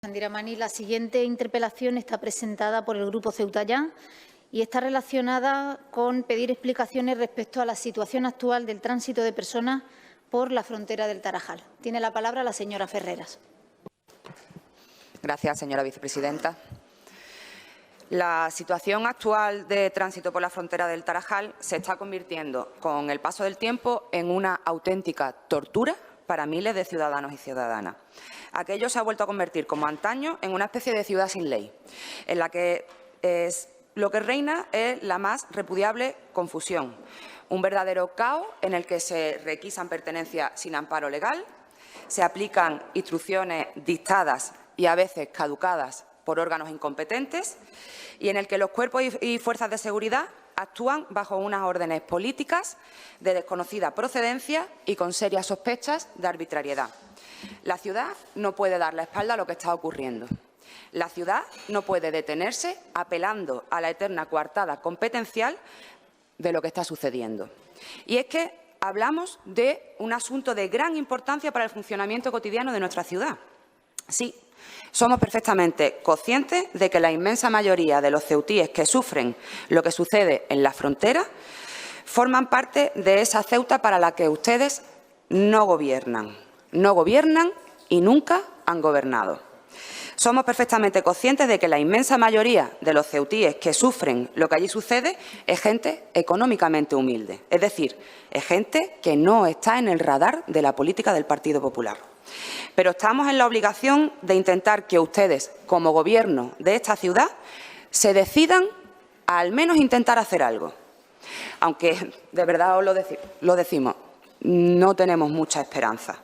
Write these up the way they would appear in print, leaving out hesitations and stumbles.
Chandiramani, la siguiente interpelación está presentada por el Grupo Ceutayá y está relacionada con pedir explicaciones respecto a la situación actual del tránsito de personas por la frontera del Tarajal. Tiene la palabra la señora Ferreras. Gracias, señora vicepresidenta. La situación actual de tránsito por la frontera del Tarajal se está convirtiendo, con el paso del tiempo, en una auténtica tortura para miles de ciudadanos y ciudadanas. Aquello se ha vuelto a convertir, como antaño, en una especie de ciudad sin ley, en la que lo que reina es la más repudiable confusión, un verdadero caos en el que se requisan pertenencias sin amparo legal, se aplican instrucciones dictadas y a veces caducadas por órganos incompetentes y en el que los cuerpos y fuerzas de seguridad actúan bajo unas órdenes políticas de desconocida procedencia y con serias sospechas de arbitrariedad. La ciudad no puede dar la espalda a lo que está ocurriendo. La ciudad no puede detenerse apelando a la eterna coartada competencial de lo que está sucediendo. Y es que hablamos de un asunto de gran importancia para el funcionamiento cotidiano de nuestra ciudad. Sí, somos perfectamente conscientes de que la inmensa mayoría de los ceutíes que sufren lo que sucede en la frontera forman parte de esa Ceuta para la que ustedes no gobiernan. No gobiernan y nunca han gobernado. Somos perfectamente conscientes de que la inmensa mayoría de los ceutíes que sufren lo que allí sucede es gente económicamente humilde, es decir, es gente que no está en el radar de la política del Partido Popular. Pero estamos en la obligación de intentar que ustedes, como Gobierno de esta ciudad, se decidan a al menos intentar hacer algo. Aunque, de verdad os lo decimos, no tenemos mucha esperanza,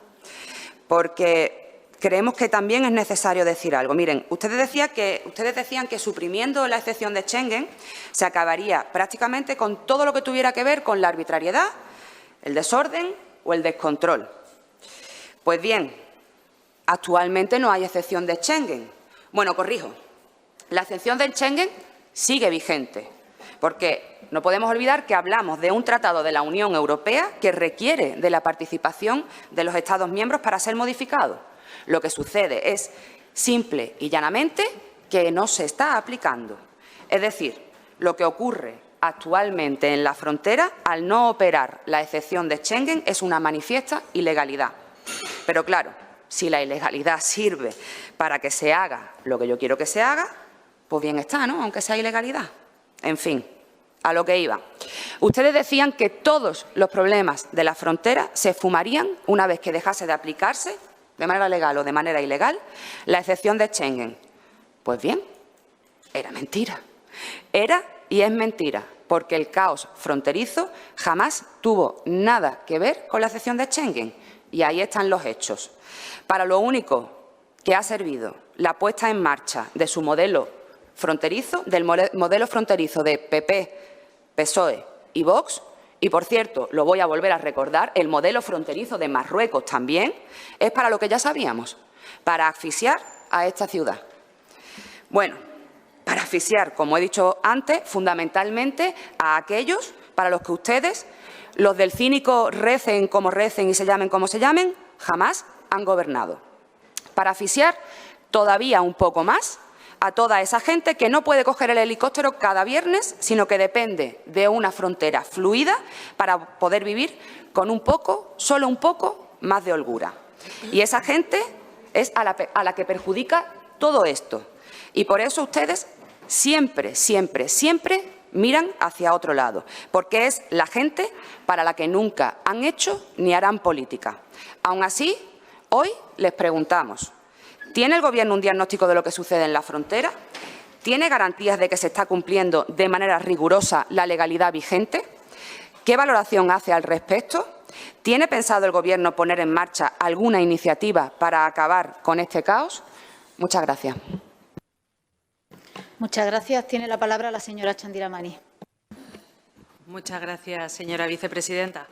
porque creemos que también es necesario decir algo. Miren, ustedes decían que suprimiendo la excepción de Schengen se acabaría prácticamente con todo lo que tuviera que ver con la arbitrariedad, el desorden o el descontrol. Pues bien, actualmente no hay excepción de Schengen. Bueno, corrijo, la excepción de Schengen sigue vigente, porque no podemos olvidar que hablamos de un tratado de la Unión Europea que requiere de la participación de los Estados miembros para ser modificado. Lo que sucede es, simple y llanamente, que no se está aplicando. Es decir, lo que ocurre actualmente en la frontera, al no operar la excepción de Schengen, es una manifiesta ilegalidad. Pero claro, si la ilegalidad sirve para que se haga lo que yo quiero que se haga, pues bien está, ¿no?, aunque sea ilegalidad. En fin, a lo que iba. Ustedes decían que todos los problemas de la frontera se esfumarían una vez que dejase de aplicarse, de manera legal o de manera ilegal, la excepción de Schengen. Pues bien, era mentira. Era y es mentira, porque el caos fronterizo jamás tuvo nada que ver con la excepción de Schengen. Y ahí están los hechos. Para lo único que ha servido la puesta en marcha de su modelo fronterizo, del modelo fronterizo de PP, PSOE y Vox, y por cierto, lo voy a volver a recordar, el modelo fronterizo de Marruecos también, es para lo que ya sabíamos, para asfixiar a esta ciudad. Bueno, para asfixiar, como he dicho antes, fundamentalmente a aquellos para los que ustedes, los del cínico recen y se llamen como se llamen, jamás han gobernado. Para asfixiar todavía un poco más a toda esa gente que no puede coger el helicóptero cada viernes, sino que depende de una frontera fluida para poder vivir con un poco, solo un poco, más de holgura. Y esa gente es a la que perjudica todo esto. Y por eso ustedes siempre, siempre, siempre miran hacia otro lado, porque es la gente para la que nunca han hecho ni harán política. Aún así, hoy les preguntamos, ¿tiene el Gobierno un diagnóstico de lo que sucede en la frontera? ¿Tiene garantías de que se está cumpliendo de manera rigurosa la legalidad vigente? ¿Qué valoración hace al respecto? ¿Tiene pensado el Gobierno poner en marcha alguna iniciativa para acabar con este caos? Muchas gracias. Muchas gracias. Tiene la palabra la señora Chandiramani. Muchas gracias, señora vicepresidenta.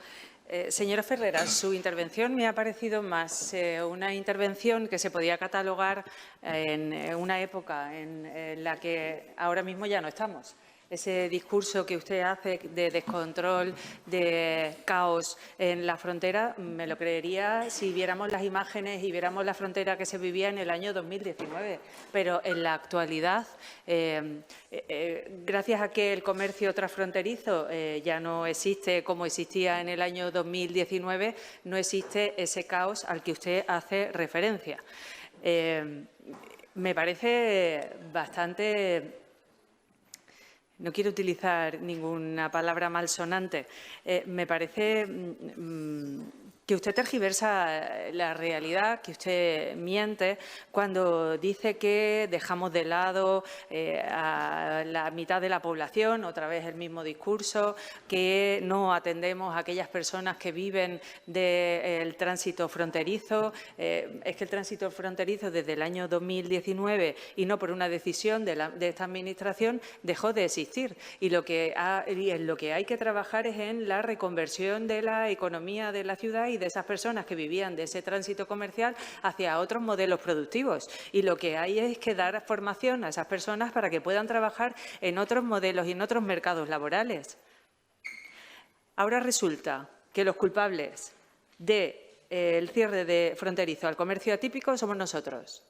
Señora Ferreras, su intervención me ha parecido más una intervención que se podía catalogar en una época en la que ahora mismo ya no estamos. ese discurso que usted hace de descontrol, de caos en la frontera, me lo creería si viéramos las imágenes y viéramos la frontera que se vivía en el año 2019. Pero en la actualidad, gracias a que el comercio transfronterizo ya no existe como existía en el año 2019, no existe ese caos al que usted hace referencia. Me parece bastante, no quiero utilizar ninguna palabra malsonante, me parece que usted tergiversa la realidad, que usted miente cuando dice que dejamos de lado a la mitad de la población, otra vez el mismo discurso, que no atendemos a aquellas personas que viven del tránsito fronterizo. Es que el tránsito fronterizo desde el año 2019 y no por una decisión de esta Administración dejó de existir. Y en lo que hay que trabajar es en la reconversión de la economía de la ciudad y de esas personas que vivían de ese tránsito comercial hacia otros modelos productivos. Y lo que hay es que dar formación a esas personas para que puedan trabajar en otros modelos y en otros mercados laborales. Ahora resulta que los culpables del cierre de fronterizo al comercio atípico somos nosotros.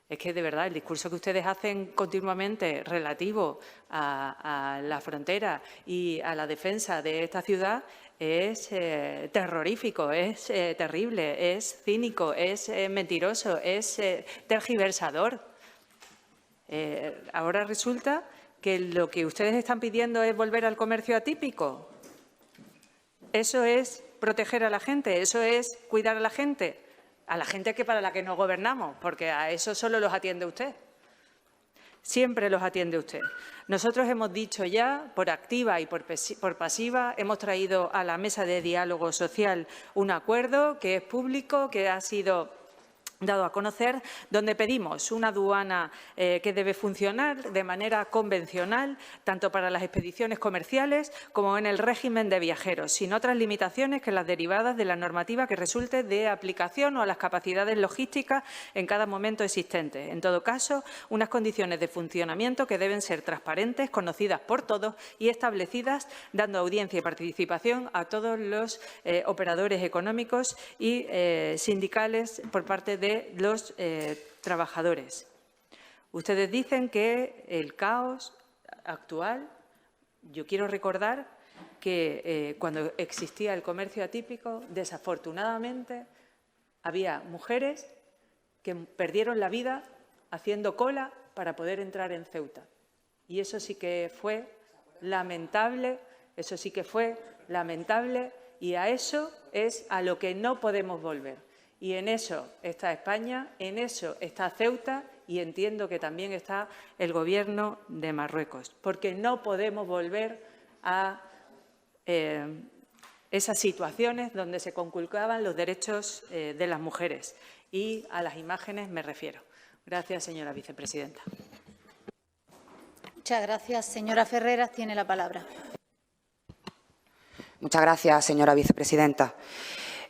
Es que, de verdad, el discurso que ustedes hacen continuamente relativo a la frontera y a la defensa de esta ciudad es terrorífico, es terrible, es cínico, es mentiroso, es tergiversador. Ahora resulta que lo que ustedes están pidiendo es volver al comercio atípico. Eso es proteger a la gente, eso es cuidar a la gente que para la que no gobernamos, porque a eso solo los atiende usted. Siempre los atiende usted. Nosotros hemos dicho ya, por activa y por pasiva, hemos traído a la mesa de diálogo social un acuerdo que es público, que ha sido dado a conocer, donde pedimos una aduana que debe funcionar de manera convencional, tanto para las expediciones comerciales como en el régimen de viajeros, sin otras limitaciones que las derivadas de la normativa que resulte de aplicación o a las capacidades logísticas en cada momento existente. En todo caso, unas condiciones de funcionamiento que deben ser transparentes, conocidas por todos y establecidas, dando audiencia y participación a todos los operadores económicos y sindicales por parte de los trabajadores. Ustedes dicen que el caos actual, yo quiero recordar que cuando existía el comercio atípico, desafortunadamente, había mujeres que perdieron la vida haciendo cola para poder entrar en Ceuta. Y eso sí que fue lamentable, y a eso es a lo que no podemos volver. Y en eso está España, en eso está Ceuta y entiendo que también está el Gobierno de Marruecos, porque no podemos volver a esas situaciones donde se conculcaban los derechos de las mujeres. Y a las imágenes me refiero. Gracias, señora vicepresidenta. Muchas gracias. Señora Ferreras, tiene la palabra. Muchas gracias, señora vicepresidenta.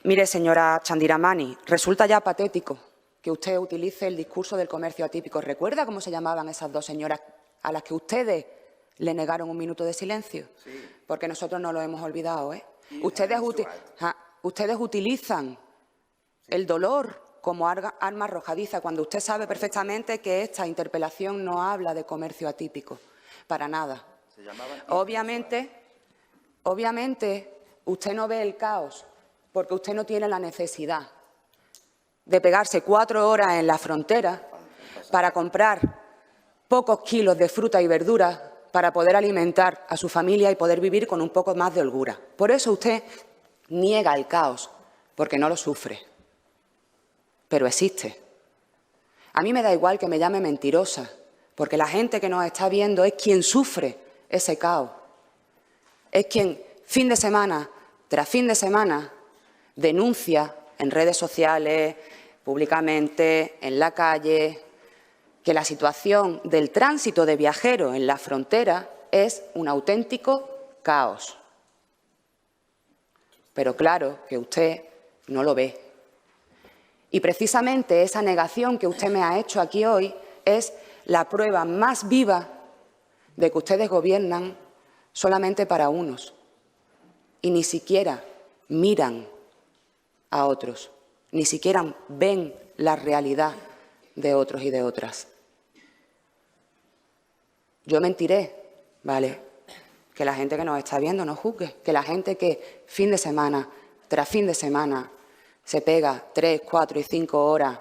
Mire, señora Chandiramani, resulta ya patético que usted utilice el discurso del comercio atípico. ¿Recuerda cómo se llamaban esas dos señoras a las que ustedes le negaron un minuto de silencio? Sí. Porque nosotros no lo hemos olvidado, ¿eh? Ustedes utilizan el dolor como arma arrojadiza, cuando usted sabe perfectamente que esta interpelación no habla de comercio atípico, para nada. Obviamente, usted no ve el caos, porque usted no tiene la necesidad de pegarse 4 horas en la frontera para comprar pocos kilos de fruta y verdura para poder alimentar a su familia y poder vivir con un poco más de holgura. Por eso usted niega el caos, porque no lo sufre. Pero existe. A mí me da igual que me llame mentirosa, porque la gente que nos está viendo es quien sufre ese caos. Es quien fin de semana tras fin de semana denuncia en redes sociales, públicamente, en la calle, que la situación del tránsito de viajeros en la frontera es un auténtico caos. Pero claro que usted no lo ve. Y precisamente esa negación que usted me ha hecho aquí hoy es la prueba más viva de que ustedes gobiernan solamente para unos y ni siquiera miran a otros, ni siquiera ven la realidad de otros y de otras. Yo mentiré, ¿vale? Que la gente que nos está viendo no juzgue, que la gente que fin de semana tras fin de semana se pega 3, 4 y 5 horas